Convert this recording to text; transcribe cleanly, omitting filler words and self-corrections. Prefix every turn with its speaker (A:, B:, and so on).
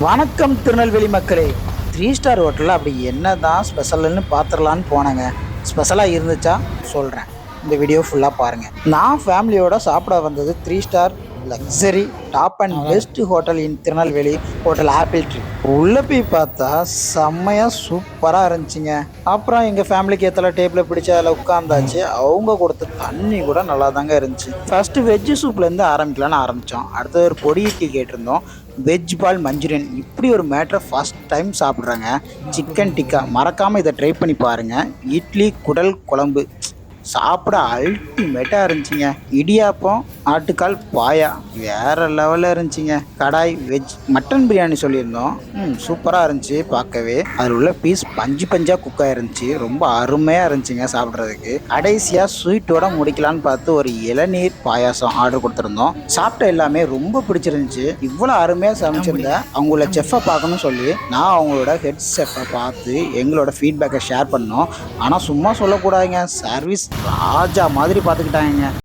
A: வணக்கம் திருநெல்வேலி மக்களே. 3 ஸ்டார் ஹோட்டலில் அப்படி என்ன தான் ஸ்பெஷல்னு பார்த்துடலான்னு போனேங்க. ஸ்பெஷலாக இருந்துச்சா சொல்கிறேன், இந்த வீடியோ ஃபுல்லாக பாருங்கள். நான் ஃபேமிலியோட சாப்பிட வந்தது 3 star luxury top and best hotel in Tirunelveli, hotel apple tree. உள்ளே போய் பார்த்தா செம்மையாக சூப்பராக இருந்துச்சுங்க. அப்புறம் எங்கள் ஃபேமிலிக்கு ஏற்ற டேபிளில் பிடிச்ச அதில் உட்காந்தாச்சு. அவங்க கொடுத்த தண்ணி கூட நல்லா தாங்க இருந்துச்சு. ஃபஸ்ட்டு வெஜ்ஜு சூப்லேருந்து ஆரம்பிக்கலான்னு ஆரம்பித்தோம். அடுத்தது ஒரு பொடி இட்லி கேட்டிருந்தோம். வெஜ் பால் மஞ்சூரியன், இப்படி ஒரு மேட்ரை ஃபஸ்ட் டைம் சாப்பிட்றாங்க. சிக்கன் டிக்கா, மறக்காமல் இதை ட்ரை பண்ணி பாருங்கள். இட்லி குடல் குழம்பு சாப்பிட அல்டிமேட்டாக இருந்துச்சுங்க. இடியாப்பம் ஆட்டுக்கால் பாயா வேறு லெவலில் இருந்துச்சுங்க. கடாய் வெஜ் மட்டன் பிரியாணி சொல்லியிருந்தோம். சூப்பராக இருந்துச்சு பார்க்கவே. அதில் உள்ள பீஸ் பஞ்சு பஞ்சாக குக்காக இருந்துச்சு. ரொம்ப அருமையாக இருந்துச்சுங்க சாப்பிட்றதுக்கு. கடைசியாக ஸ்வீட்டோட முடிக்கலான்னு பார்த்து ஒரு இளநீர் பாயாசம் ஆர்டர் கொடுத்துருந்தோம். சாப்பிட்ட எல்லாமே ரொம்ப பிடிச்சிருந்துச்சு. இவ்வளோ அருமையாக சமைச்சிருந்த அவங்களோட செஃப்பை பார்க்கணும்னு சொல்லி நான் அவங்களோட ஹெட் செஃப்பை பார்த்து எங்களோட ஃபீட்பேக்கை ஷேர் பண்ணோம். ஆனால் சும்மா சொல்லக்கூடாதுங்க, சர்வீஸ் ராஜா மாதிரி பார்த்துக்கிட்டாங்க.